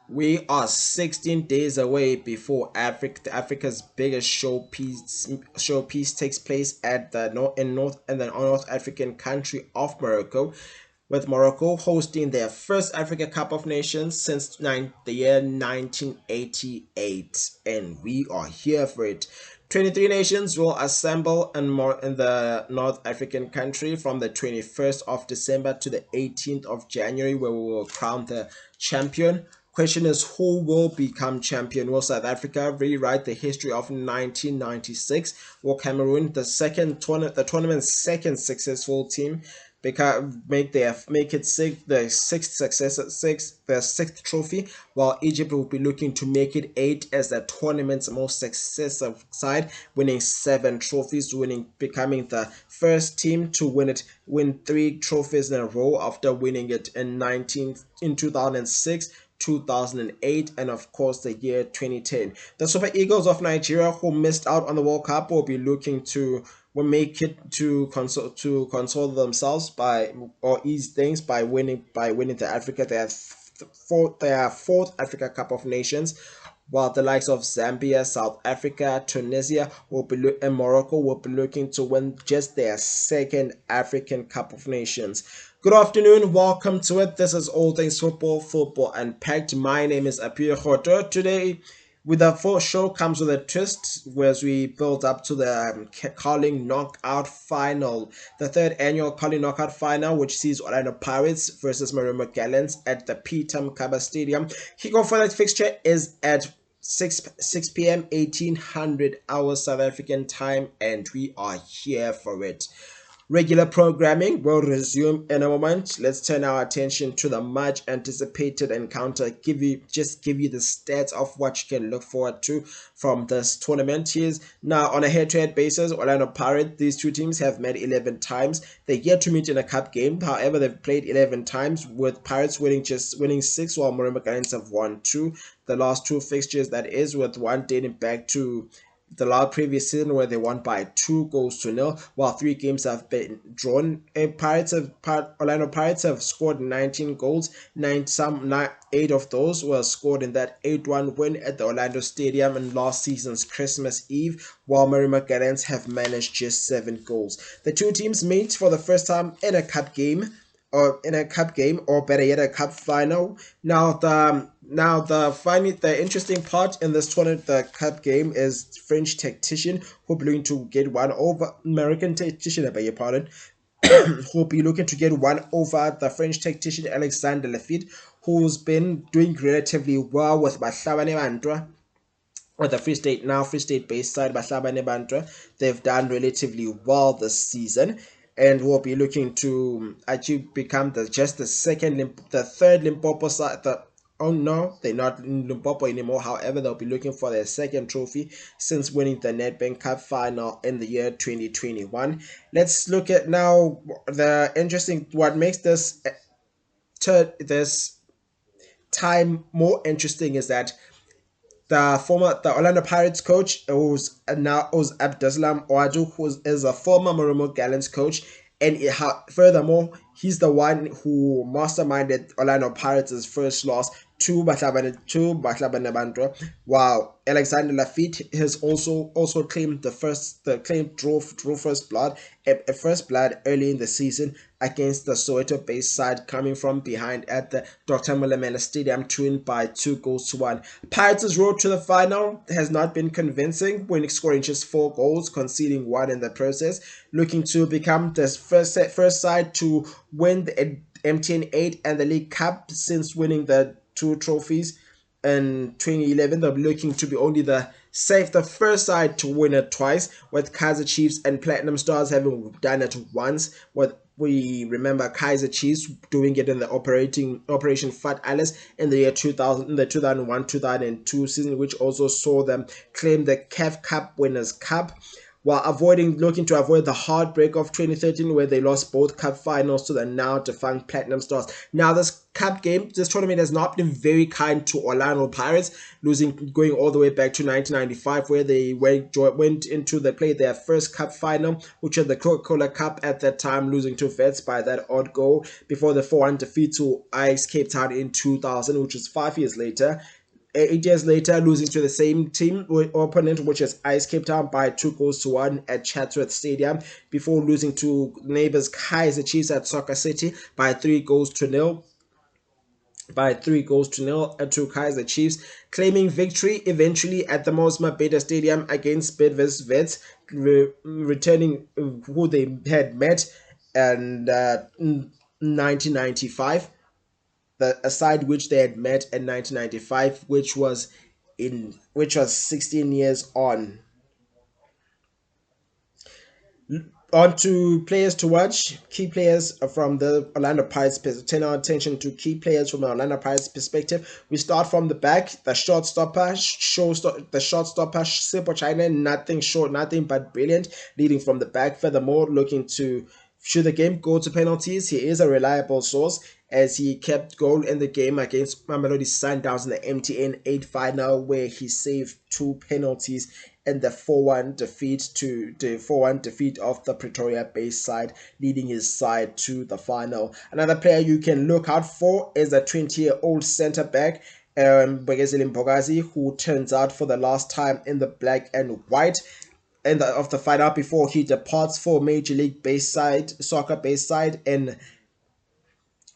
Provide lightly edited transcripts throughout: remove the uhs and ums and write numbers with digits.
We are 16 days away before Africa's biggest showpiece takes place at the North African country of Morocco, with Morocco hosting their first Africa Cup of Nations since the year 1988, and we are here for it. 23 nations will assemble in the North African country from the 21st of December to the 18th of January, where we will crown the champion. Question is, who will become champion? Will South Africa rewrite the history of 1996? Will Cameroon, the tournament's second successful team, make it the sixth trophy, while Egypt will be looking to make it eight as the tournament's most successive side, winning seven trophies, becoming the first team to win three trophies in a row after winning it in 2006, 2008, and of course the year 2010. The Super Eagles of Nigeria, who missed out on the World Cup, will make it to console themselves by or ease things by winning the Africa their fourth Africa Cup of Nations, while the likes of Zambia, South Africa, Tunisia and Morocco will be looking to win just their second African Cup of Nations. Good afternoon, welcome to it. This is All Things Football Unpacked. My name is Apir Khoto. Today, with the full show comes with a twist as we build up to the Carling Knockout Final, the third annual Carling Knockout Final, which sees Orlando Pirates versus Marine Gallants at the Peter Mokaba Stadium. Kickoff for that fixture is at 6 p.m. 1800 hours South African time, and we are here for it. Regular programming will resume in a moment. Let's turn our attention to the much anticipated encounter. Give you the stats of what you can look forward to from this tournament. Here's now on a head-to-head basis. Orlando Pirates, these two teams have met 11 times. They're yet to meet in a cup game. However, they've played 11 times, with Pirates winning 6, while Marine Gallants have won 2. The last two fixtures, that is, with one dating back to the last previous season, where they won by 2 goals to 0, while 3 games have been drawn. Orlando Pirates have scored 19 goals. 8 of those were scored in that 8-1 win at the Orlando Stadium in last season's Christmas Eve, while Marine Gallants have managed just 7 goals. The two teams meet for the first time in a cup game, or better yet, a cup final. The interesting part in this tournament, the cup game, is French tactician who be looking to get one over American tactician, I beg your pardon, who will be looking to get one over the French tactician Alexander Lafitte, who's been doing relatively well with Bahlabane Bantwa, or the Free State based side Bahlabane Bantwa. They've done relatively well this season, and will be looking to actually become the third Limpopo side. Oh no, they're not in Limpopo anymore. However, they'll be looking for their second trophy since winning the Nedbank Cup final in the year 2021. Let's look at now what makes this time more interesting is that the Orlando Pirates coach, who's Abdeslam Ouaddou, who is a former Marimo Gallants coach, and furthermore, he's the one who masterminded Orlando Pirates' first loss to Bahlabane Bantwa, while Alexander Lafitte has also claimed draw first blood early in the season against the Soweto-based side, coming from behind at the Dr. Molemela Stadium to win by 2 goals to 1. Pirates' road to the final has not been convincing, when scoring just 4 goals, conceding 1 in the process, looking to become the first side to win the MTN 8 and the League Cup since winning the 2 trophies in 2011. They'll be looking to be only the first side to win it twice, with Kaizer Chiefs and Platinum Stars having done it once. We remember Kaizer Chiefs doing it in the Operation Fat Alice in the year 2000, in the 2001-2002 season, which also saw them claim the CAF Cup Winners' Cup, while looking to avoid the heartbreak of 2013 where they lost both cup finals to the now defunct Platinum Stars. Now this tournament has not been very kind to Orlando Pirates, going all the way back to 1995 where they went into the played their first cup final, which was the Coca-Cola Cup at that time, losing to Vets by that odd goal before the 4-1 defeat to Ice Cape Town in 2000, which was 5 years later. 8 years later, losing to the same team opponent, which is Ice Cape Town, by 2 goals to 1 at Chatsworth Stadium, before losing to neighbours Kaiser Chiefs at Soccer City by 3 goals to 0 to Kaiser Chiefs, claiming victory eventually at the Mosma Beta Stadium against Bedvers Vets, returning who they had met and 1995, the side which they had met in 1995, which was 16 years on. On to players to watch. Key players from the Orlando Pirates. Turn our attention to key players from the Orlando Pirates perspective. We start from the back. The shortstopper, Sipo China, nothing short, nothing but brilliant, leading from the back. Furthermore, looking to should the game go to penalties, he is a reliable source as he kept goal in the game against Mamelodi Sundowns in the MTN 8 final, where he saved 2 penalties in the 4-1 defeat of the Pretoria-based side, leading his side to the final. Another player you can look out for is a 20-year-old centre back, Bogezile Mbogazi, who turns out for the last time in the black and white of the final before he departs for Major League soccer based side in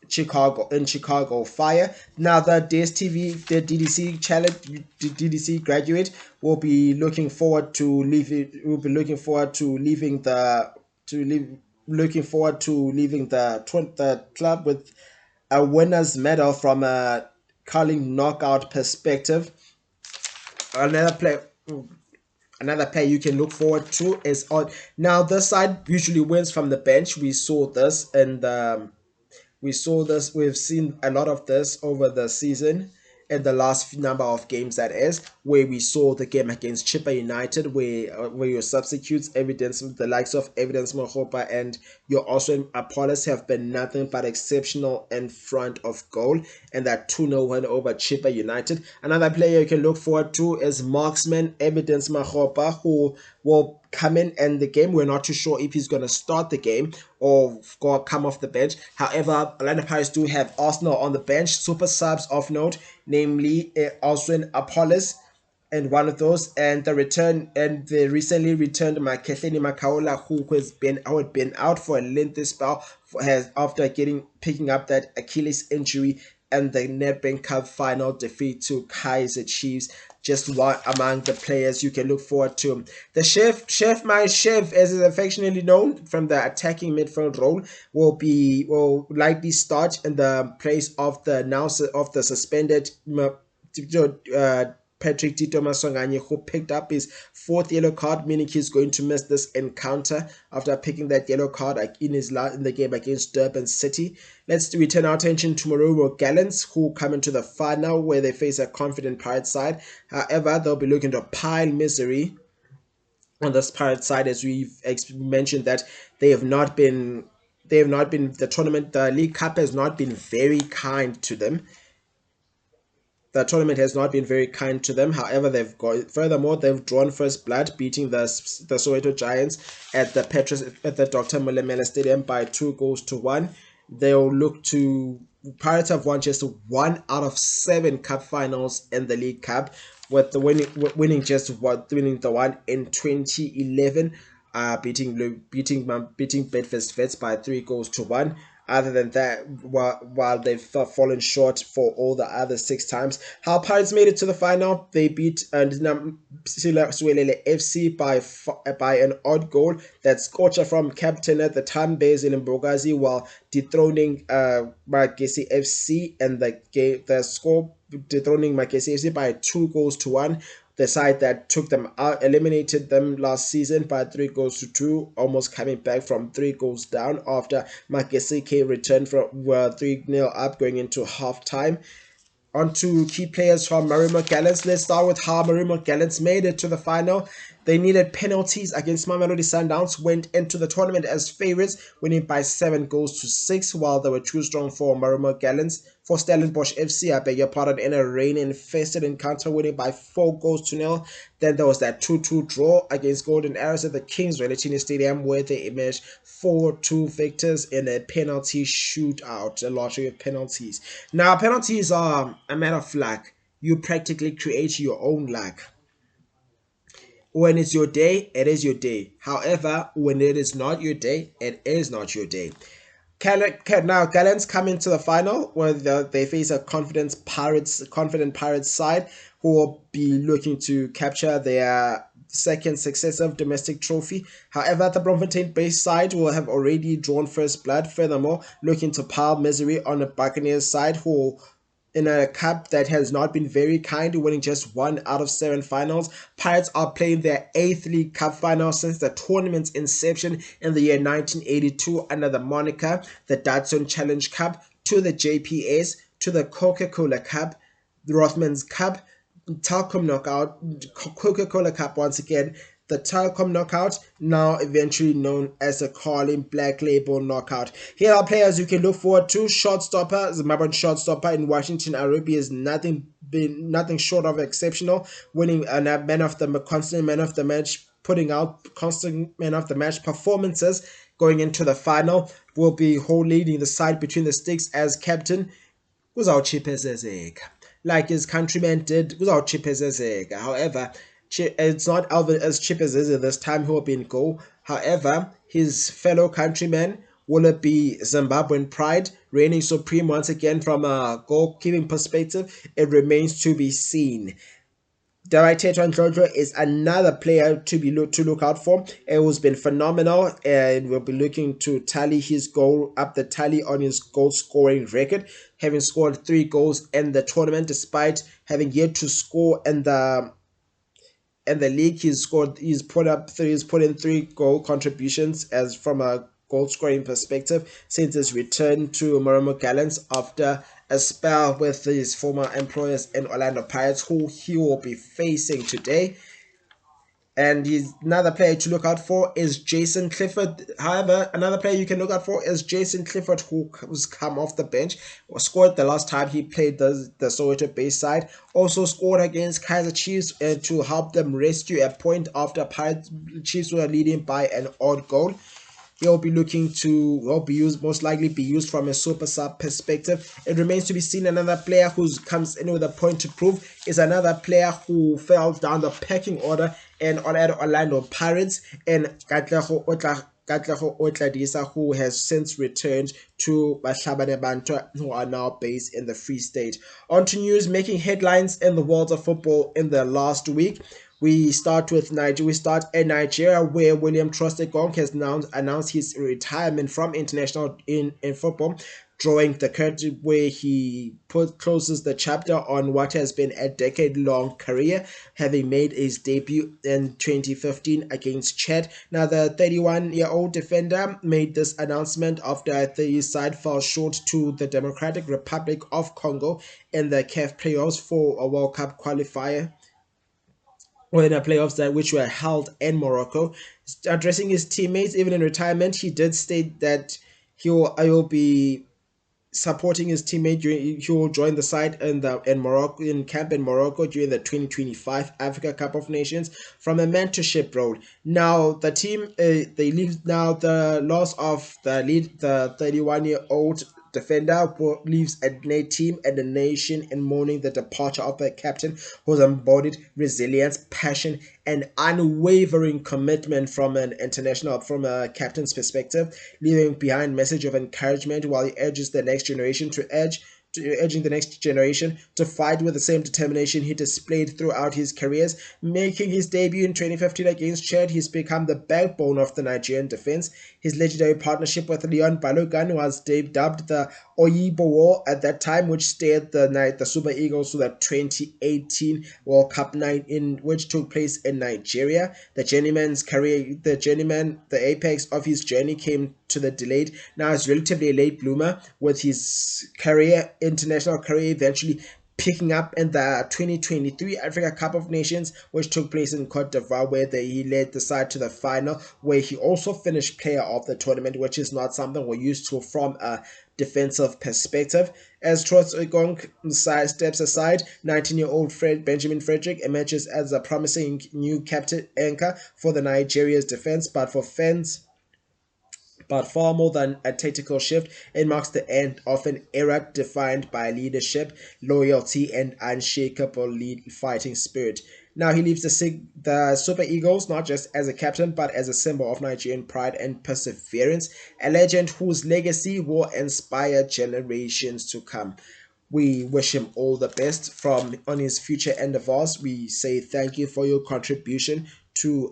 Chicago Fire. Now the DDC challenge, DDC graduate will be looking forward to leaving. Will be looking forward to leaving the to leave. Looking forward to leaving the club with a winner's medal from a curling knockout perspective. Another player. Another player you can look forward to is on. Now this side usually wins from the bench. We've seen a lot of this over the season in the last number of games, that is, where we saw the game against Chippa United, where your substitutes, the likes of Evidence Mohopa and your Austrian Apollos, have been nothing but exceptional in front of goal, and that 2-0 win over Chippa United. Another player you can look forward to is marksman Evidence Mahopa, who will come in the game. We're not too sure if he's going to start the game or come off the bench. However, Orlando Pirates do have Arsenal on the bench. Super subs of note, namely Austrian Apollos, and one of those, and the recently returned Makehleni Makaola, who had been out for a lengthy spell, after picking up that Achilles injury and the Nedbank Cup final defeat to Kaiser Chiefs. Just one among the players you can look forward to. The my chef, as is affectionately known, from the attacking midfield role, will likely start in the place of the suspended Patrick Tito Masonganye, who picked up his 4th yellow card, meaning he's going to miss this encounter after picking that yellow card in the game against Durban City. Let's return our attention to Marumo Gallants, who come into the final where they face a confident Pirate side. However, they'll be looking to pile misery on this Pirate side, as we've mentioned that they have not been the League Cup has not been very kind to them. The tournament has not been very kind to them. However, they've drawn first blood, beating the Soweto Giants at the Dr. Molemela Stadium by 2 goals to 1. They'll look to Pirates have won just 1 out of 7 cup finals in the League Cup, with the winning the one in 2011, beating Bedford Vets by 3 goals to 1. Other than that, while they've fallen short for all the other 6 times. How Pirates made it to the final? They beat Suelele FC by an odd goal. That's Kocha from captain at the time, Basil Mbogazi, while dethroning Magesi FC, and the score dethroning Magesi FC by 2 goals to 1. The side that took them out, eliminated them last season by 3 goals to 2, almost coming back from 3 goals down after Makesike returned from 3-0 up going into halftime. On to key players from Marimo Gallants. Let's start with how Marimo Gallants made it to the final. They needed penalties against Mamelodi Sundowns, went into the tournament as favourites, winning by 7 goals to 6, while they were too strong for Marimo Gallants. For Stellenbosch FC, I beg your pardon, in a rain-infested encounter, winning by 4 goals to 0. Then there was that 2-2 draw against Golden Arrows at the Kings Relatini Stadium, where they emerged 4-2 victors in a penalty shootout, a lottery of penalties. Now, penalties are a matter of luck. You practically create your own luck. When it's your day, it is your day. However, when it is not your day, it is not your day. Now, Gallants come into the final where they face a confident Pirates side who will be looking to capture their second successive domestic trophy. However, the Bloemfontein-based side will have already drawn first blood. Furthermore, looking to pile misery on the Buccaneers side who in a cup that has not been very kind, winning just 1 out of 7 finals. Pirates are playing their 8th League Cup final since the tournament's inception in the year 1982 under the moniker the Datsun Challenge Cup, to the JPS, to the Coca-Cola Cup, the Rothmans Cup, Telkom Knockout, Coca-Cola Cup once again, the Telkom Knockout, now eventually known as the Carling Black Label Knockout. Here are players you can look forward to. Shotstopper, Zimbabwean shotstopper in Washington Arabia is nothing short of exceptional, winning a constant man of the match, putting out constant man of the match performances going into the final. Will be leading the side between the sticks as captain. Kuzawuchiphezezeka like his countrymen did. Kuzawuchiphezezeka. However, it's not Alvin as cheap as this time he will be in goal. However, his fellow countrymen will it be Zimbabwean pride reigning supreme once again from a goalkeeping perspective? It remains to be seen. Director Jojo is another player to look out for. It has been phenomenal, and we'll be looking to tally his goal up the tally on his goal scoring record, having scored 3 goals in the tournament, despite having yet to score in the league. He's put in 3 goal contributions as from a goal scoring perspective since his return to Marimo Gallants after a spell with his former employers in Orlando Pirates, who he will be facing today. And he's another player to look out for is Jason Clifford. However, another player you can look out for is Jason Clifford, who's come off the bench, or scored the last time he played the Soweto base side. Also scored against Kaiser Chiefs to help them rescue a point after Pirates Chiefs were leading by an odd goal. He'll be looking to most likely be used from a super sub perspective. It remains to be seen. Another player who comes in with a point to prove is another player who fell down the pecking order in Orlando Pirates, and Katleho Otladisa, who has since returned to Bahlabane Bantu, who are now based in the Free State. On to news making headlines in the world of football in the last week. We start with Nigeria. We start in Nigeria, where William Trostegong has now announced his retirement from international in football, drawing the curtain where he closes the chapter on what has been a decade-long career, having made his debut in 2015 against Chad. Now, the 31-year-old defender made this announcement after the side fell short to the Democratic Republic of Congo in the CAF playoffs for a World Cup qualifier, or in the playoffs that which were held in Morocco. Addressing his teammates even in retirement, he did state that he'll be supporting his teammate he will join the side in camp in Morocco during the 2025 Africa Cup of Nations from a mentorship role. Now the team they leave now the loss of the 31-year-old defender leaves a team and a nation in mourning the departure of the captain, who's embodied resilience, passion, and unwavering commitment from a captain's perspective, leaving behind message of encouragement while he urges the next generation urging the next generation to fight with the same determination he displayed throughout his careers. Making his debut in 2015 against Chad, he's become the backbone of the Nigerian defense. His legendary partnership with Leon Balogun was dubbed the Oyibo War at that time, which steered the Super Eagles to the 2018 World Cup night, in which took place in Nigeria. The apex of his journey came to the delayed. Now he's relatively a late bloomer with his international career eventually picking up in the 2023 Africa Cup of Nations, which took place in Cote d'Ivoire, where he led the side to the final, where he also finished player of the tournament, which is not something we're used to from a defensive perspective. As Trotsong steps aside, 19-year-old Benjamin Frederick emerges as a promising new captain anchor for the Nigeria's defense, but far more than a tactical shift, it marks the end of an era defined by leadership, loyalty, and unshakable fighting spirit. Now he leaves the Super Eagles not just as a captain, but as a symbol of Nigerian pride and perseverance, a legend whose legacy will inspire generations to come. We wish him all the best from on his future endeavors. We say thank you for your contribution to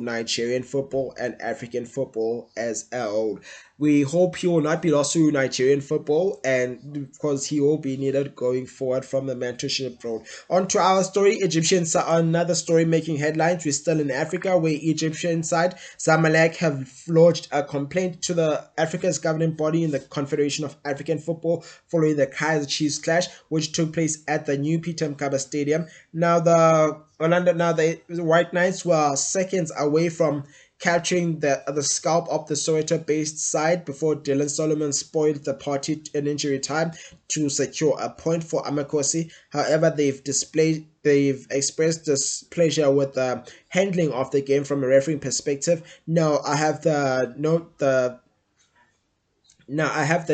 Nigerian football and African football as a whole. We hope he will not be lost to Nigerian football, and because he will be needed going forward from the mentorship role. On to our story, Egyptians are another story making headlines. We're still in Africa, where Egyptian side Zamalek have lodged a complaint to the Africa's governing body in the Confederation of African Football following the Kaiser Chiefs clash, which took place at the new Peter Mkaba Stadium. Now the White Knights were seconds away from capturing the scalp of the Soweto-based side before Dylan Solomon spoiled the party in injury time to secure a point for Amakosi. However, they've expressed displeasure with the handling of the game from a refereeing perspective. Now I have the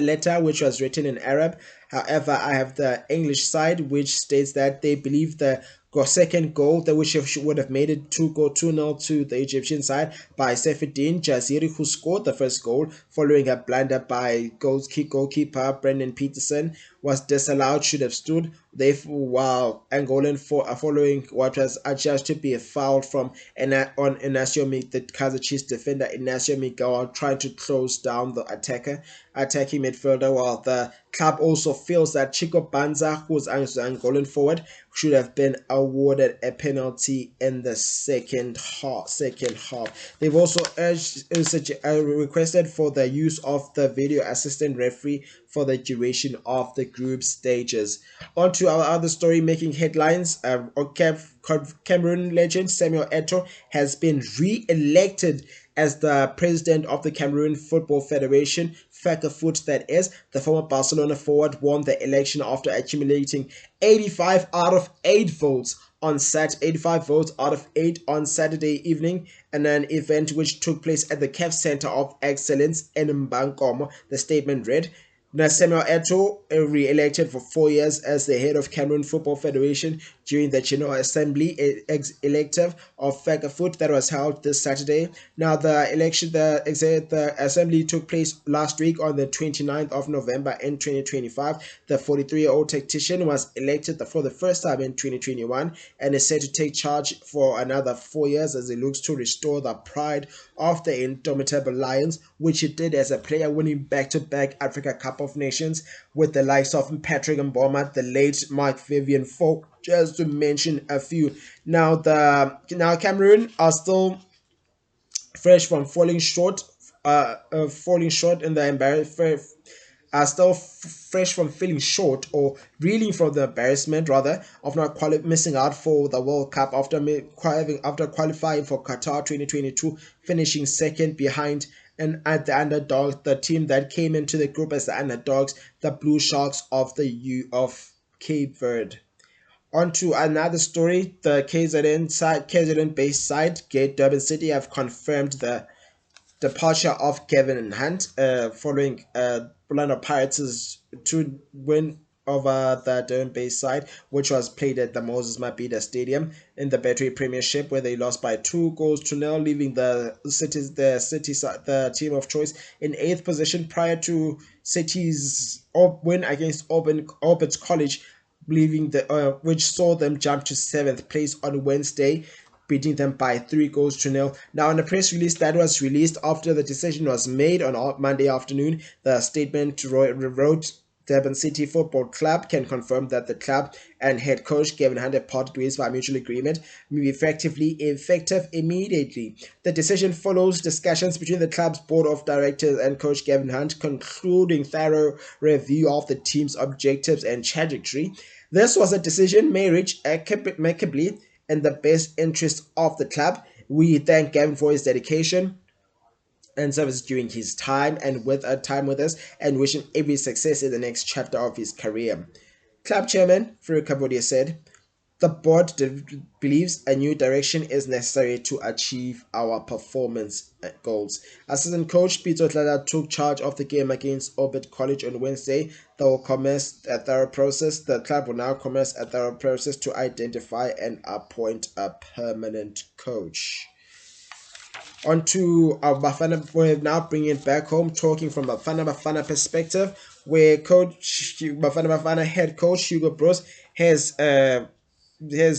letter which was written in Arab. However, I have the English side which states that they believe the second goal, that which would have made it 2-0 to the Egyptian side by Sefeddine Jaziri, who scored the first goal following a blunder by goalkeeper Brendan Peterson, was disallowed, should have stood. While Angolan following what was adjudged to be a foul from Inacio, the Kaiser Chiefs defender Inacio Miguel, trying to close down the attacking midfielder, while the club also feels that Chico Banza, who's Angolan forward, should have been awarded a penalty in the second half. They've also requested for the use of the video assistant referee for the duration of the group stages. On to our other story making headlines. Cameroon legend Samuel Eto'o has been re-elected as the president of the Cameroon Football Federation, Fecafoot that is. The former Barcelona forward won the election after accumulating 85 out of 8 votes on 85 votes out of 8 on Saturday evening, and an event which took place at the CAF Center of Excellence in Mbankomo. The statement read, Samuel Eto'o, re-elected for 4 years as the head of Cameroon Football Federation during the General Assembly elective of Fecafoot that was held this Saturday. Now, the assembly took place last week on the 29th of November in 2025. The 43-year-old tactician was elected for the first time in 2021 and is set to take charge for another 4 years as he looks to restore the pride of the indomitable Lions, which he did as a player, winning back-to-back Africa Cup of Nations with the likes of Patrick Mboma, the late Mark Vivian Folk, just to mention a few. Now Cameroon are still fresh from falling short in the are still fresh from feeling short, or reeling from the embarrassment rather of not missing out for the World Cup after qualifying for Qatar 2022, finishing second behind and at the underdogs, the team that came into the group as the underdogs, the Blue Sharks of Cape Verde. On to another story, the KZN-based side, Gate Durban City, have confirmed the departure of Kevin Hunt following Orlando Pirates' 2 win over the Durban Bay side, which was played at the Moses Mabhida Stadium in the Betway Premiership, where they lost by 2-0, leaving the team of choice in 8th position prior to City's win against Albert College, leaving which saw them jump to 7th place on Wednesday, beating them by 3-0. Now, in a press release that was released after the decision was made on Monday afternoon, the statement wrote, Durban City Football Club can confirm that the club and head coach Kevin Hunt have parted ways by mutual agreement may be effective immediately. The decision follows discussions between the club's board of directors and coach Kevin Hunt, concluding thorough review of the team's objectives and trajectory. This was a decision made reach amicably in the best interest of the club. We thank Gavin for his dedication and service during his time with us, and wish him every success in the next chapter of his career. Club chairman Farouk Kabodia said, "The board believes a new direction is necessary to achieve our performance goals." Assistant coach Peter Tlala took charge of the game against Orbit College on Wednesday. The club will now commence a thorough process to identify and appoint a permanent coach. On to our Bafana, we're now bringing it back home, talking from Bafana perspective, where Bafana head coach Hugo Bros has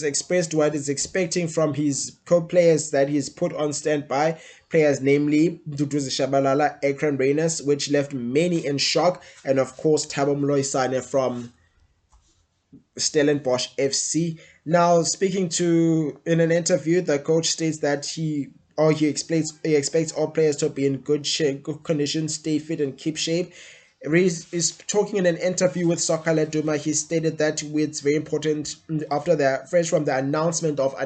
expressed what he's expecting from his co-players that he's put on standby. Players namely Duduzi Shabalala, Ekran Reyners, which left many in shock, and of course Thabo Mloisane from Stellenbosch FC. Now, speaking to in an interview, the coach states that he expects all players to be in good shape, good condition, stay fit, and keep shape. Reese is talking in an interview with Soccer Duma. He stated that it's very important after the fresh from the announcement of the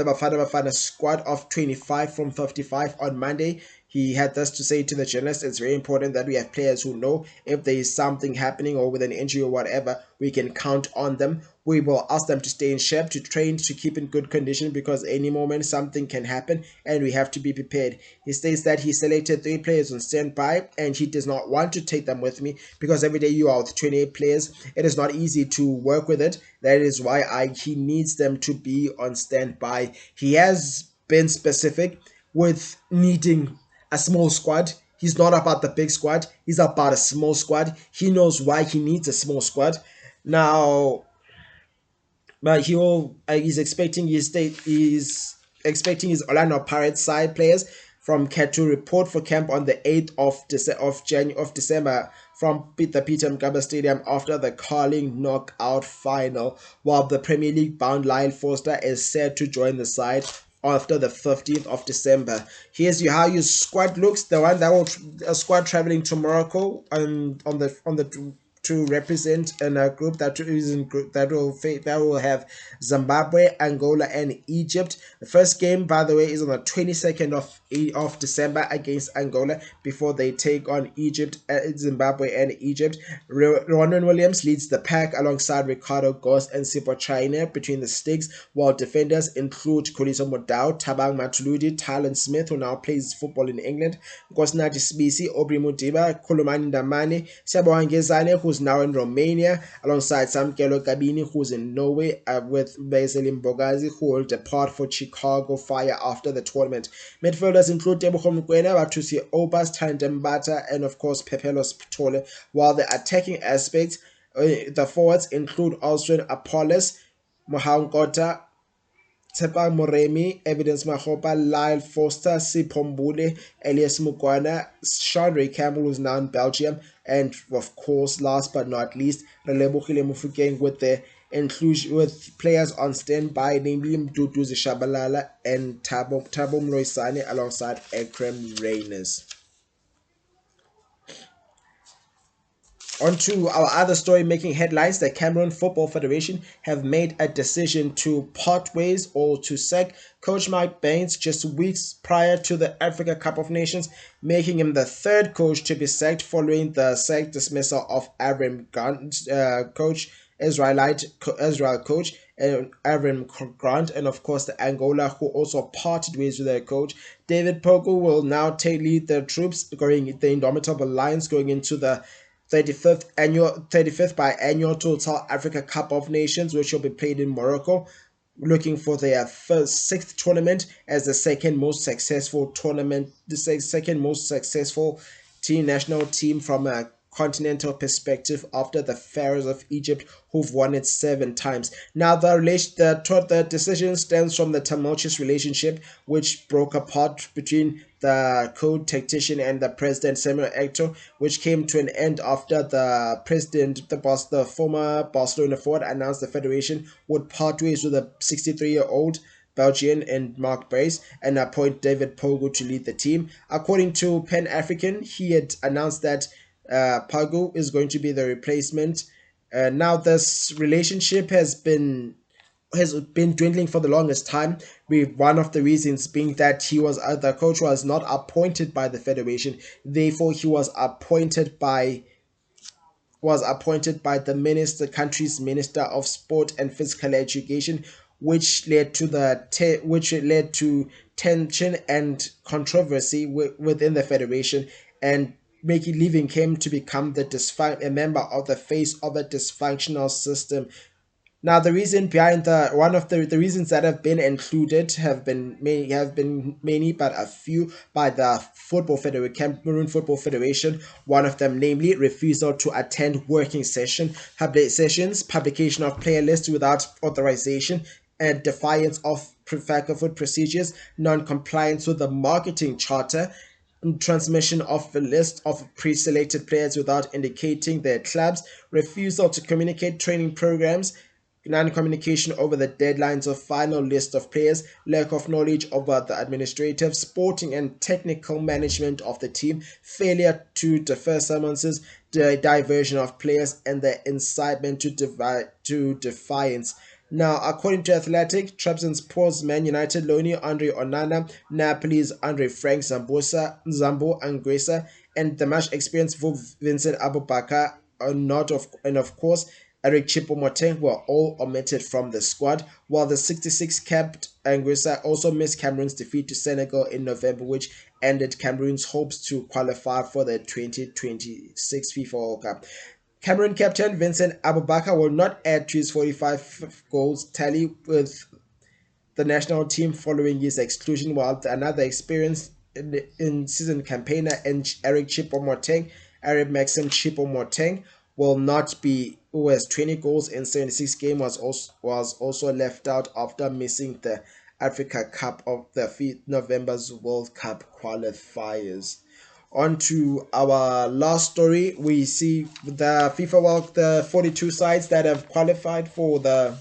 Bafana squad of 25 from 55 on Monday. He had this to say to the journalists: "It's very important that we have players who know if there is something happening or with an injury or whatever, we can count on them. We will ask them to stay in shape, to train, to keep in good condition because any moment something can happen and we have to be prepared." He states that he selected 3 players on standby and he does not want to take them with me because every day you are with 28 players. It is not easy to work with it. That is why he needs them to be on standby. He has been specific with needing a small squad. He's not about the big squad. He's about a small squad. He knows why he needs a small squad. Now, but he's expecting his Orlando Pirates side players from CAT to report for camp on the 8th of December from the Peter Mkaba Stadium after the Carling knockout final, while the Premier League bound Lyle Foster is set to join the side after the 15th of December. Here's how your squad looks. The one that will a squad traveling to Morocco on the to represent in a group that will have Zimbabwe, Angola, and Egypt. The first game, by the way, is on the 22nd of December against Angola before they take on Zimbabwe, and Egypt. Ronan Williams leads the pack alongside Ricardo Goss and Sipo China between the sticks, while defenders include Koliso Modao, Tabang Matuludi, Talon Smith, who now plays football in England, Gosnati Sbisi, Obri Mudiba, Kolomani Damani, Sabohangezane, who's now in Romania, alongside Samkelo Kabini, who's in Norway, with Basil Mbogazi, who will depart for Chicago Fire after the tournament. Midfielders include Tebogo Mkwena, Batusi Obas, Tandembata, and of course Pepelos Ptole, while the attacking aspects, the forwards include Austrian Apollos, Mohankota, Tsepa Moremi, Evidence Mahopa, Lyle Foster, Sipombule, Elias Mugwana, Sean Ray Campbell, who's now in Belgium, and of course, last but not least, Relebohile Mufukeng with the inclusion with players on standby, namely Mdudu Shabalala and Tabo Mloisane alongside Ekrem Reyners. On to our other story making headlines. The Cameroon Football Federation have made a decision to part ways or to sack coach Mike Baines just weeks prior to the Africa Cup of Nations, making him the third coach to be sacked following the sack dismissal of Avram Grant, Israel coach and Avram Grant, and of course the Angola, who also parted ways with their coach. David Pogo will now lead the troops, the Indomitable Lions, going into the 35th biannual Total Africa Cup of Nations, which will be played in Morocco, looking for their sixth tournament as the second most successful national team from a continental perspective after the Pharaohs of Egypt, who've won it 7 times. Now, the decision stems from the tumultuous relationship which broke apart between the co-tactician and the president Samuel Eto'o, which came to an end after the president, the former Barcelona forward, announced the federation would part ways with the 63-year-old Belgian and Mark Brace and appoint David Pogo to lead the team. According to Pan African, he had announced that Pogo is going to be the replacement. Now this relationship has been dwindling for the longest time, with one of the reasons being that the coach was not appointed by the federation, therefore he was appointed by the country's minister of sport and physical education, which led to tension and controversy within the federation, and making leaving him to become a member of the face of a dysfunctional system. Now, the reason behind the one of the reasons that have been included have been many, but a few by the Cameroon Football Federation. One of them, namely, refusal to attend working sessions, publication of player lists without authorization, and defiance of foot procedures, non-compliance with the marketing charter, transmission of a list of pre-selected players without indicating their clubs, refusal to communicate training programs, non-communication over the deadlines of final list of players, lack of knowledge about the administrative, sporting and technical management of the team, failure to defer summonses, the diversion of players, and the incitement to defiance. Now, according to Athletic, Trabzonspor's Man United loanee Andre Onana, Napoli's Andre Frank Zambo Anguissa, and the much experienced Vincent Abubakar are not of and of course Eric Choupo-Moting were all omitted from the squad, while the 66 capped Anguissa also missed Cameroon's defeat to Senegal in November, which ended Cameroon's hopes to qualify for the 2026 FIFA World Cup. Cameroon captain Vincent Abubakar will not add to his 45 goals tally with the national team following his exclusion, while another experienced in season campaigner and Eric Choupo-Moting, Arab Maxim Choupo-Moting, will not be, who has 20 goals in 76 games, was also left out after missing the Africa Cup of the November's World Cup qualifiers. On to our last story, we see the 42 sides that have qualified for the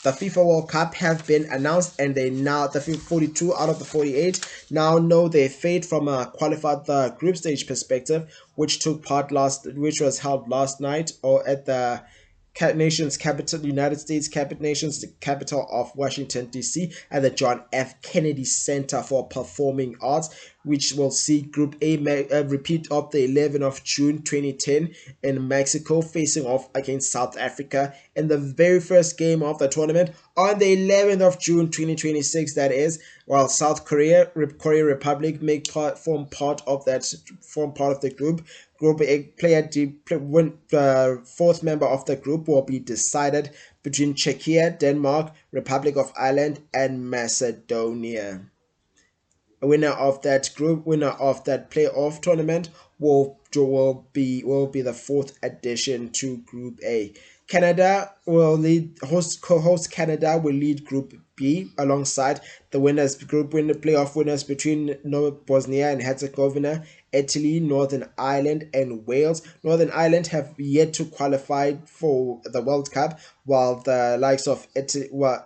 FIFA World Cup have been announced, and the 42 out of the 48 now know their fate from a qualified the group stage perspective, which was held last night or at the nation's capital, United States nation's the capital of Washington D.C. at the John F. Kennedy Center for Performing Arts, which will see Group A repeat of the 11th of June 2010 in Mexico, facing off against South Africa in the very first game of the tournament on the 11th of June 2026. That is, while South Korea Republic form part of the group. Group A the fourth member of the group will be decided between Czechia, Denmark, Republic of Ireland, and Macedonia. Winner of that playoff tournament will be the fourth addition to Group A. Canada will lead co-host Canada will lead Group B alongside the playoff winners between Bosnia and Herzegovina, Italy, Northern Ireland, and Wales. Northern Ireland have yet to qualify for the World Cup, while the likes of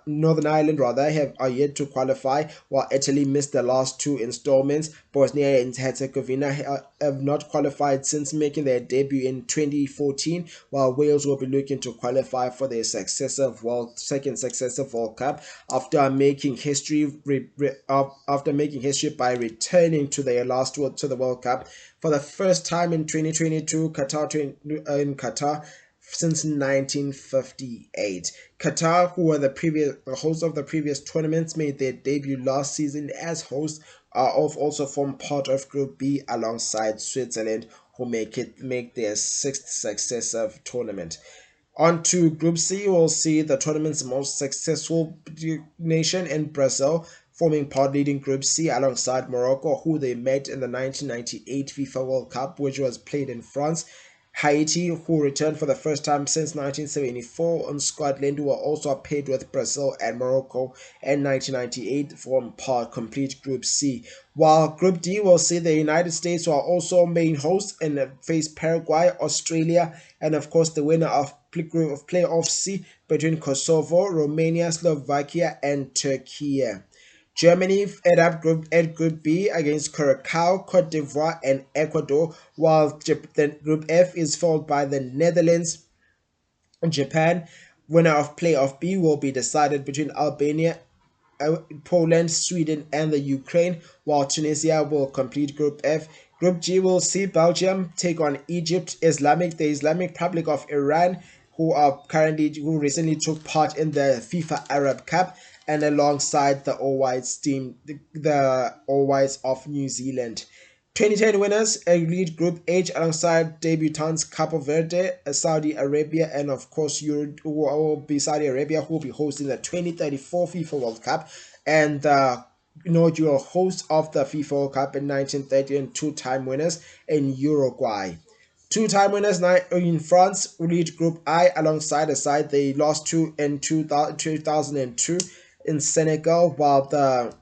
Northern Ireland are yet to qualify, while Italy missed the last two installments. Bosnia and Herzegovina have not qualified since making their debut in 2014, while Wales will be looking to qualify for their second successive World Cup after making history by returning to the World Cup for the first time in 2022 in Qatar since 1958. Qatar, who were the hosts of the previous tournaments, made their debut last season as hosts, also form part of Group B alongside Switzerland, who make their sixth successive tournament. On to Group C, we'll see the tournament's most successful nation in Brazil, leading Group C alongside Morocco, who they met in the 1998 FIFA World Cup, which was played in France. Haiti, who returned for the first time since 1974, and Scotland, who were also paired with Brazil and Morocco in 1998, form part complete Group C. While Group D will see the United States, who are also main hosts, and face Paraguay, Australia, and of course the winner of playoff C between Kosovo, Romania, Slovakia, and Turkey. Germany at Group B against Curacao, Cote d'Ivoire, and Ecuador, while the Group F is followed by the Netherlands and Japan. Winner of Playoff B will be decided between Albania, Poland, Sweden, and the Ukraine, while Tunisia will complete Group F. Group G will see Belgium take on Egypt, the Islamic Republic of Iran, who recently took part in the FIFA Arab Cup, and alongside the All Whites team, the All Whites of New Zealand. 2010 winners lead Group H alongside debutants Capo Verde, Saudi Arabia, and of course who will be Saudi Arabia, who will be hosting the 2034 FIFA World Cup, and the inaugural host of the FIFA World Cup in 1930 and two-time winners in Uruguay. Two-time winners in France lead Group I alongside a side they lost to in 2002 in Senegal, while the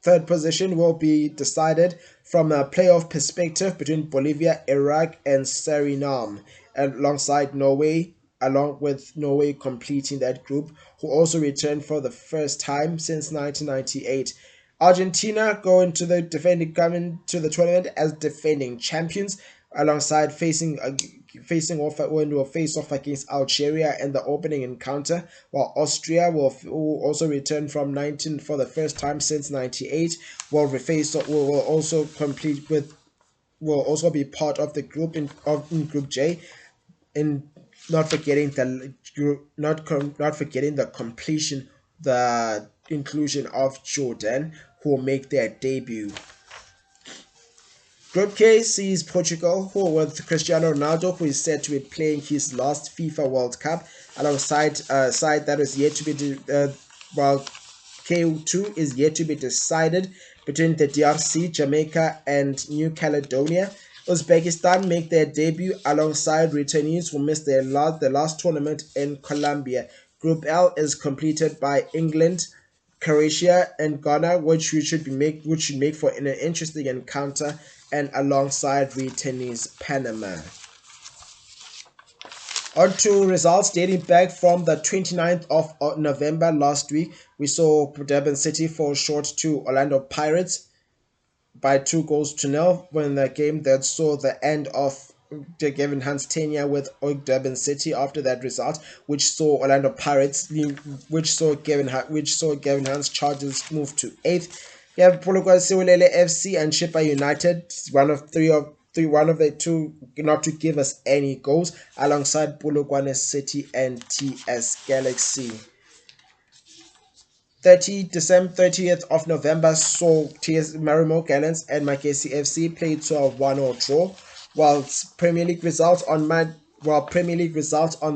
third position will be decided from a playoff perspective between Bolivia, Iraq, and Suriname, alongside Norway, along with Norway completing that group, who also returned for the first time since 1998. Argentina coming to the tournament as defending champions, alongside facing off when will face off against Algeria in the opening encounter, while Austria will also return from 19 for the first time since 98. Will also complete with will also be part of the group in Group J, and not forgetting the not forgetting the completion the inclusion of Jordan, who will make their debut. Group K sees Portugal, who with Cristiano Ronaldo, who is said to be playing his last FIFA World Cup, alongside a side that is yet to be while K2 is yet to be decided between the DRC, Jamaica, and New Caledonia. Uzbekistan make their debut alongside returnees who missed the last tournament in Colombia. Group L is completed by England, Croatia, and Ghana, which should make for an interesting encounter, and alongside returnees Panama. On to results dating back from the 29th of November last week, we saw Durban City fall short to Orlando Pirates by 2 goals to nil, when the game that saw the end of Gavin Hunt's tenure with Durban City after that result, which saw Orlando Pirates, which saw Gavin Hunt's Chargers move to eighth. We have Polokwane Siwelele FC and Shippa United, one of the two not to give us any goals, alongside Polokwane City and TS Galaxy. 30th of November saw TS Marimo Gallants and Magesi FC played to a 1-1 draw, whilst Premier League results on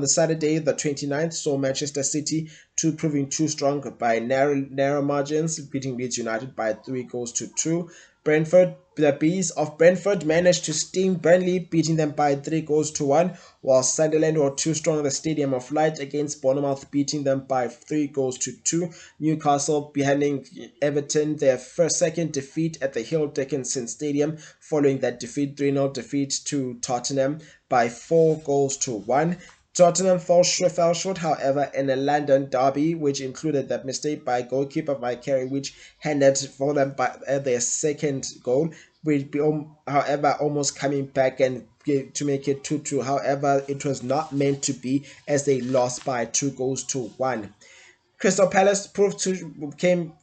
the Saturday the 29th saw Manchester City proving too strong by narrow margins, beating Leeds United by 3 goals to 2. The Bees of Brentford managed to sting Burnley, beating them by 3 goals to 1, while Sunderland were too strong in the Stadium of Light against Bournemouth, beating them by 3 goals to 2. Newcastle behind Everton their second defeat at the Hill Dickinson Stadium, following that 3-0 defeat to Tottenham by 4 goals to 1. Tottenham fell short, however, in a London derby, which included that mistake by goalkeeper Mike Carey, which handed for them by their second goal, however, almost coming back and to make it 2-2. However, it was not meant to be, as they lost by 2 goals to 1. Crystal Palace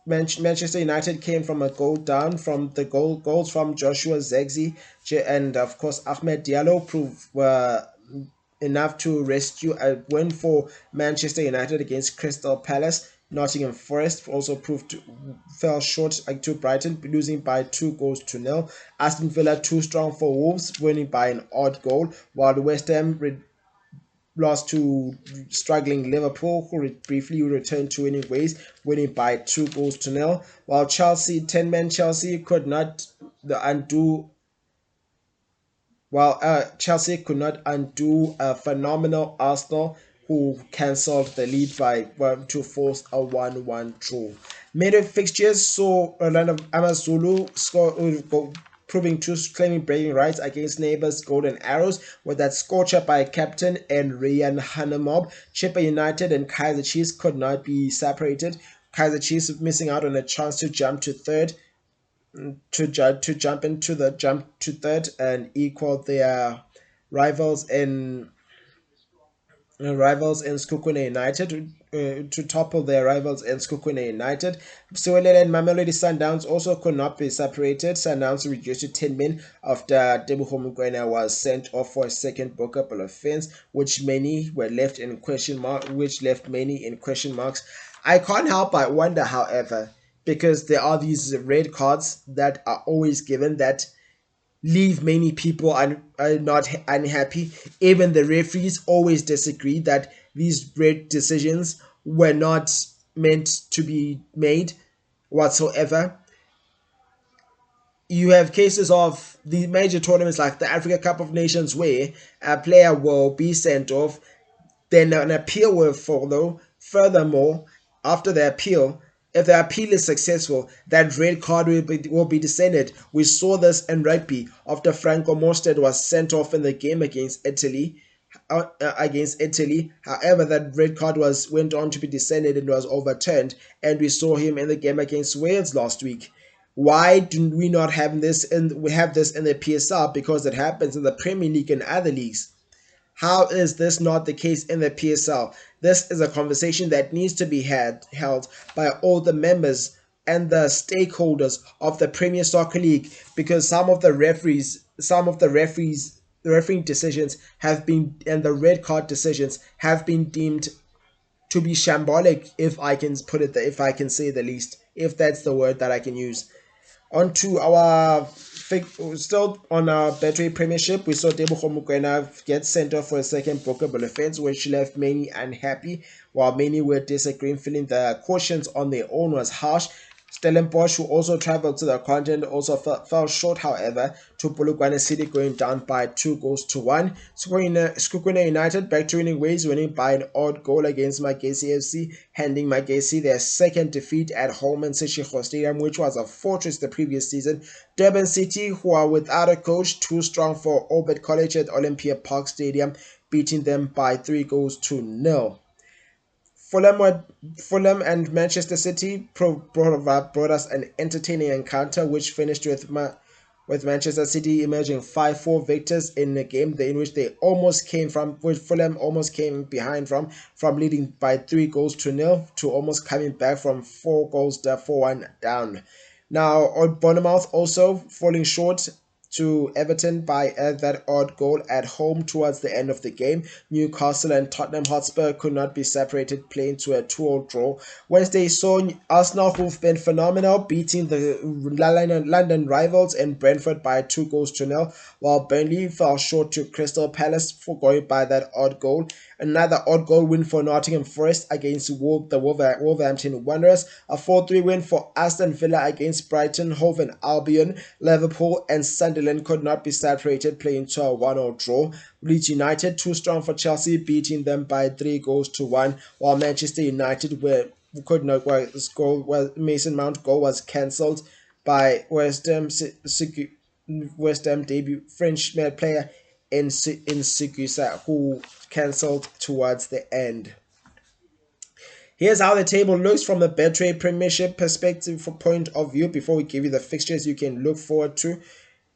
Manchester United came from a goal down from the goals from Joshua Zexi and of course Ahmed Diallo were enough to rescue a win for Manchester United against Crystal Palace. Nottingham Forest also fell short to Brighton, losing by 2 goals to 0. Aston Villa too strong for Wolves, winning by an odd goal, while West Ham lost to struggling Liverpool, who briefly returned to winning ways, winning by 2 goals to 0. While 10-man Chelsea could not undo while Chelsea could not undo a phenomenal Arsenal, who cancelled the lead by to force a 1-1 draw. Midweek fixtures saw Orlando Amazulu score, proving two claiming bragging rights against neighbours Golden Arrows with that scorcher by captain and Ryan Hanemob. Chipper United and Kaiser Chiefs could not be separated. Kaiser Chiefs missing out on a chance to jump to third, to jump to third and equal their rivals in Skukune United, to topple their rivals in Skukune United. Siwelele and Mamelodi Sundowns also could not be separated. Sundowns reduced to 10 men after Debuho Mukwena was sent off for a second bookable offense, which left many in question marks. I can't help but wonder, however, because there are these red cards that are always given that leave many people not unhappy. Even the referees always disagree that these red decisions were not meant to be made whatsoever. You have cases of the major tournaments like the Africa Cup of Nations where a player will be sent off, then an appeal will follow. Furthermore, after the appeal, if the appeal is successful, that red card will be descended. We saw this in rugby after Franco Mostert was sent off in the game against Italy. However, that red card went on to be descended and was overturned, and we saw him in the game against Wales last week. Why do we not have this? And we have this in the PSL because it happens in the Premier League and other leagues. How is this not the case in the PSL? This is a conversation that needs to be held by all the members and the stakeholders of the Premier Soccer League, because the refereeing decisions have been, and the red card decisions have been deemed to be shambolic, if I can say the least, if that's the word that I can use. On to our still on our Betway Premiership, we saw Tebogo Mokoena get sent off for a second bookable offense, which left many unhappy, while many were disagreeing, feeling the cautions on their own was harsh. Stellenbosch, who also traveled to the continent, also fell short, however, to Polokwane City, going down by 2-1. Skukune United back to winning ways, winning by an odd goal against Magesi FC, handing Magesi their second defeat at home in Seshego Stadium, which was a fortress the previous season. Durban City, who are without a coach, too strong for Orbit College at Olympia Park Stadium, beating them by 3-0. Fulham and Manchester City brought us an entertaining encounter, which finished with Manchester City emerging 5-4 victors in a game in which Fulham almost came behind from leading by 3-0 to almost coming back from 4-1 down. Now, Bournemouth also falling short to Everton by that odd goal at home towards the end of the game. Newcastle and Tottenham Hotspur could not be separated, playing to a 2-2 draw. Wednesday saw Arsenal, who've been phenomenal, beating the London rivals in Brentford by 2-0, while Burnley fell short to Crystal Palace for going by that odd goal. Another odd goal win for Nottingham Forest against the Wolverhampton Wanderers. A 4-3 win for Aston Villa against Brighton, Hove and Albion. Liverpool and Sunderland could not be separated, playing to a 1-0 draw. Leeds United too strong for Chelsea, beating them by 3-1, while Manchester United could not score. Mason Mount goal was cancelled by West Ham debut French player in Sigusa, who cancelled towards the end. Here's how the table looks from the Betway Premiership perspective for point of view. Before we give you the fixtures you can look forward to,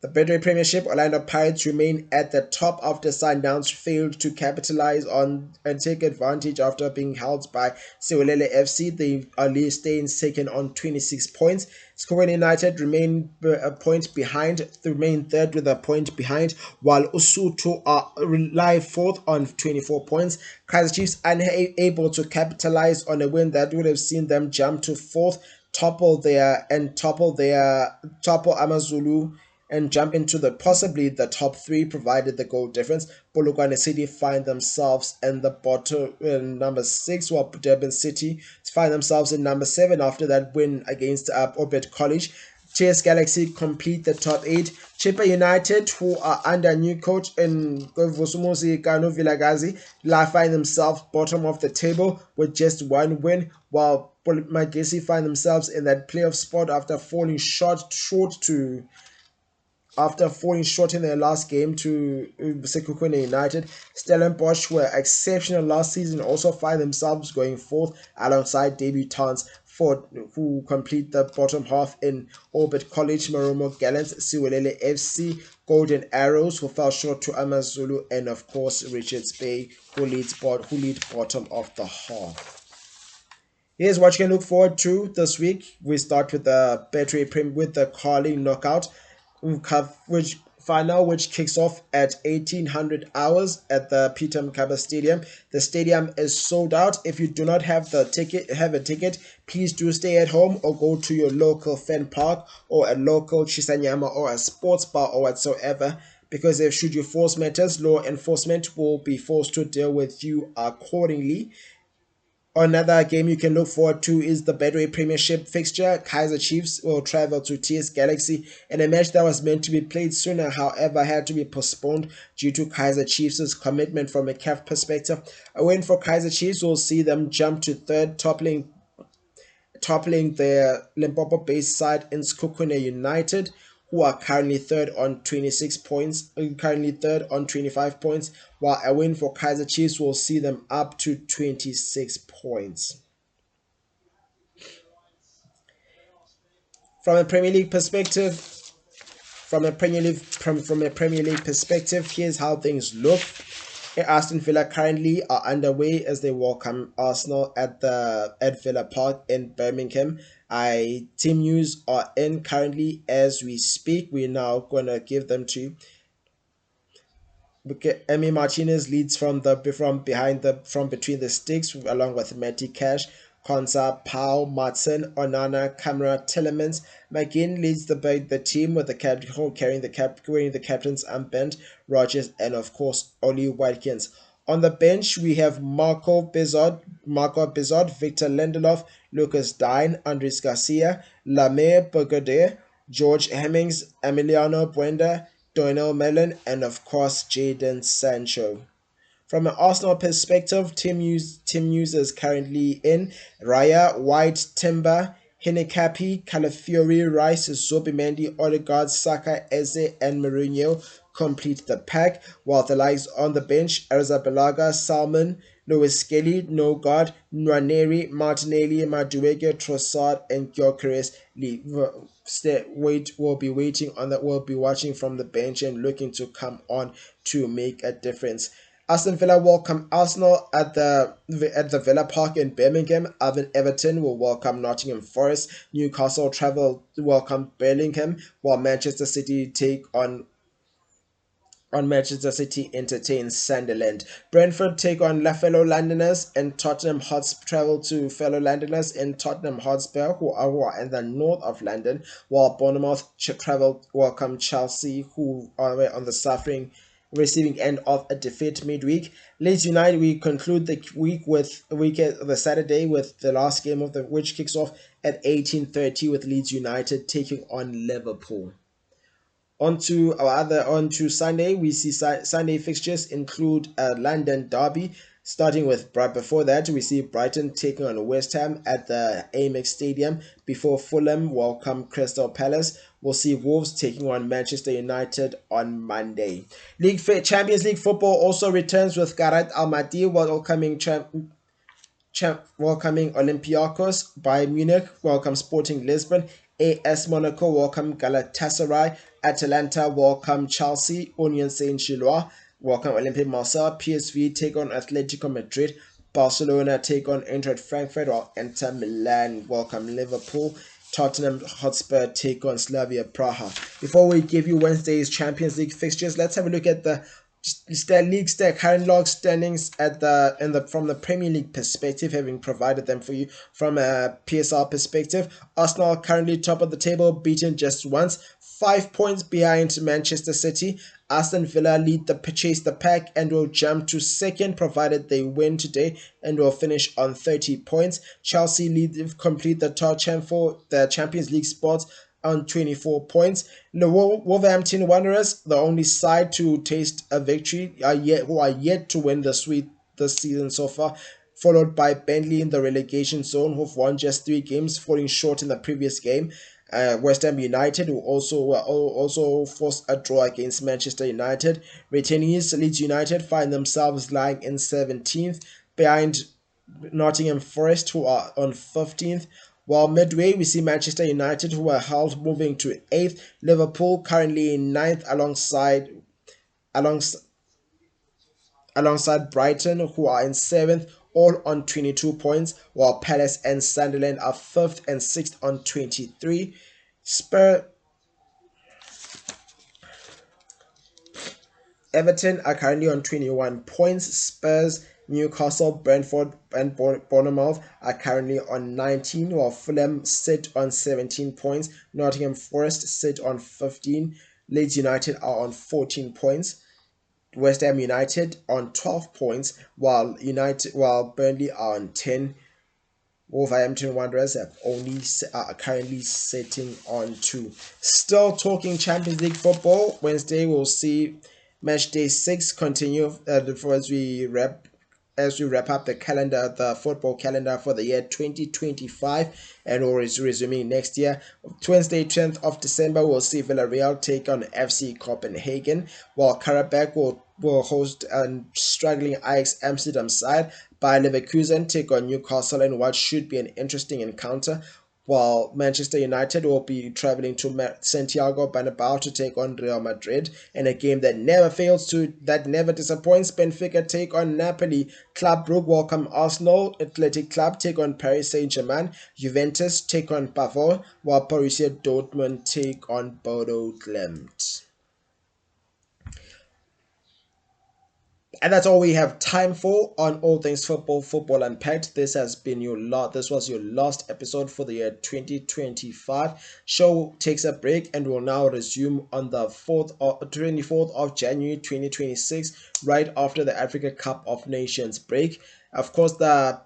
the Betway Premiership, Orlando Pirates remain at the top after Sundowns failed to capitalize on and take advantage after being held by Siwelele FC. They are staying second on 26 points. Skokone United remain third with a point behind, while Usutu are live fourth on 24 points. Kaiser Chiefs unable to capitalize on a win that would have seen them jump to fourth, topple Amazulu, and jump into possibly the top three, provided the goal difference. Polokwane City find themselves in the bottom number 6, while Durban City find themselves in number 7 after that win against Orbit College. TS Galaxy complete the top 8. Chippa United, who are under new coach in Vusumuzi Kano Vilagazi, find themselves bottom of the table with just one win, while Magesi find themselves in that playoff spot after falling short in their last game to Sekukune United. Stellenbosch were exceptional last season, also find themselves going fourth alongside debutants for who complete the bottom half in Orbit College, Maromo Gallants, Siwelele FC, Golden Arrows, who fell short to Amazulu, and of course Richards Bay, who lead bottom of the half. Here's what you can look forward to this week. We start with the Betway Prim with the Carling Knockout, which final, which kicks off at 1800 hours at the Peter Mkaba Stadium. The stadium is sold out. If you do not have a ticket, please do stay at home or go to your local fan park or a local Chisanyama or a sports bar or whatsoever. Because if should you force matters, law enforcement will be forced to deal with you accordingly. Another game you can look forward to is the Betway Premiership fixture. Kaiser Chiefs will travel to TS Galaxy in a match that was meant to be played sooner, however, had to be postponed due to Kaiser Chiefs' commitment from a CAF perspective. A win for Kaiser Chiefs will see them jump to third, toppling their Limpopo-based side in Skukune United, who are currently third on 26 points, currently third on 25 points, while a win for Kaiser Chiefs will see them up to 26 points. From a Premier League perspective, from a Premier League perspective, here's how things look. Aston Villa currently are underway as they welcome Arsenal at Villa Park in Birmingham. Team news are in currently as we speak. We're now gonna give them to you. Emi Martinez leads from between the sticks along with Matty Cash, Konsa, Pau, Matson, Onana, Camera, Tillemans. McGinn leads the team with the carrying the captain's armband, Rogers, and of course Oli Watkins. On the bench, we have Marco Bizot, Victor Lindelof, Lucas Dine, Andres Garcia, Lame Bergade, George Hemmings, Emiliano Buenda, Donald Mellon, and of course Jadon Sancho. From an Arsenal perspective, team news is currently in. Raya, White, Timber, Hinekapi, Calafiori, Rice, Zubimendi, Odegaard, Saka, Eze, and Mourinho complete the pack, while the likes on the bench, Arrizabalaga, Salmon, Lewis Skelly, Nogard, Nwaneri, Martinelli, Madueke, Trossard, and Gyökeres will be watching from the bench and looking to come on to make a difference. Aston Villa welcome Arsenal at the Villa Park in Birmingham. Everton will welcome Nottingham Forest. Newcastle welcome Birmingham, while Manchester City Manchester City entertains Sunderland. Brentford take on fellow Londoners, and Tottenham Hotspur travel to fellow Londoners in Tottenham Hotspur, who are in the north of London, while Bournemouth welcome Chelsea, who are on the receiving end of a defeat midweek. Leeds United, we conclude the the Saturday with the last game of the which kicks off at 18:30 with Leeds United taking on Liverpool. On to Sunday, we see Sunday fixtures include a London derby, starting with before that we see Brighton taking on West Ham at the Amex Stadium before Fulham welcome Crystal Palace. We'll see Wolves taking on Manchester United on Monday. Champions League football also returns with Garat Almaty welcoming Olympiacos. Bayern Munich welcome Sporting Lisbon. AS Monaco welcome Galatasaray. Atalanta welcome Chelsea. Union Saint-Gilloise welcome Olympique Marseille. PSV take on Atletico Madrid. Barcelona take on Eintracht Frankfurt, while Inter Milan welcome Liverpool. Tottenham Hotspur take on Slavia Praha. Before we give you Wednesday's Champions League fixtures, let's have a look at the current log standings from the Premier League perspective, having provided them for you from a PSL perspective. Arsenal currently top of the table, beaten just once, 5 points behind Manchester City. Aston Villa chase the pack and will jump to second provided they win today and will finish on 30 points. Chelsea complete the top champ for the Champions League spots on 24 points. The Wolverhampton Wanderers, the only side to taste a victory, who are yet to win the sweet this season so far, followed by Burnley in the relegation zone, who've won just 3 games, falling short in the previous game. West Ham United, who also forced a draw against Manchester United. Returnees Leeds United find themselves lying in 17th, behind Nottingham Forest, who are on 15th. While midway, we see Manchester United, who are held, moving to 8th. Liverpool currently in 9th alongside alongside Brighton, who are in 7th, all on 22 points, while Palace and Sunderland are 5th and 6th on 23. Spur Everton are currently on 21 points. Spurs, Newcastle, Brentford, and Bournemouth are currently on 19, while Fulham sit on 17 points. Nottingham Forest sit on 15. Leeds United are on 14 points. West Ham United on 12 points, while Burnley are on 10. Wolverhampton Wanderers are currently sitting on 2. Still talking Champions League football. Wednesday we'll see match day 6 continue as we wrap up the football calendar for the year 2025, and we'll resuming next year. Wednesday, 10th of December, we'll see Villarreal take on FC Copenhagen, while Karabakh will host a struggling Ajax Amsterdam side. Bayer Leverkusen take on Newcastle in what should be an interesting encounter, while Manchester United will be traveling to Santiago Bernabeu to take on Real Madrid in a game that never disappoints. Benfica take on Napoli, Club Brugge welcome Arsenal, Athletic Club take on Paris Saint-Germain, Juventus take on Pavon, while Borussia Dortmund take on Bodo Glimt. And that's all we have time for on All Things Football Unpacked. This was your last episode for the year 2025. Show takes a break and will now resume on the 24th of January 2026, right after the Africa Cup of Nations break. Of course, the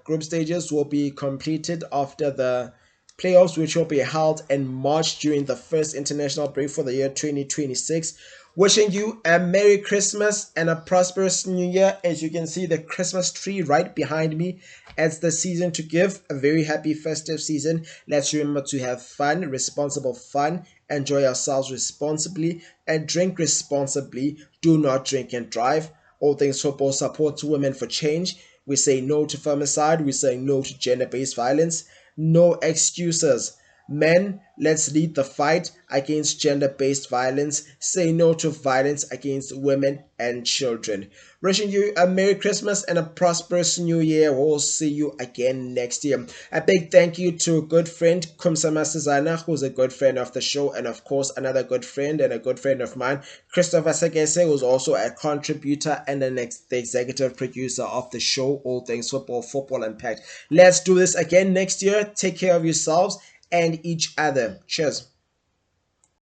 group stages will be completed after the playoffs, which will be held in March during the first international break for the year 2026. Wishing you a Merry Christmas and a prosperous New Year. As you can see, the Christmas tree right behind me adds the season to give. A very happy festive season. Let's remember to have fun, responsible fun, enjoy ourselves responsibly, and drink responsibly. Do not drink and drive. All Things Football supports women for change. We say no to femicide. We say no to gender-based violence. No excuses. Men, let's lead the fight against gender-based violence. Say no to violence against women and children. Wishing you a Merry Christmas and a prosperous New Year. We'll see you again next year. A big thank you to a good friend, Kumsama Suzana, who's a good friend of the show, and of course another good friend and a good friend of mine, Christopher Segese, who's also a contributor and the executive producer of the show, All Things Football Unpacked. Let's do this again next year. Take care of yourselves and each other. Cheers.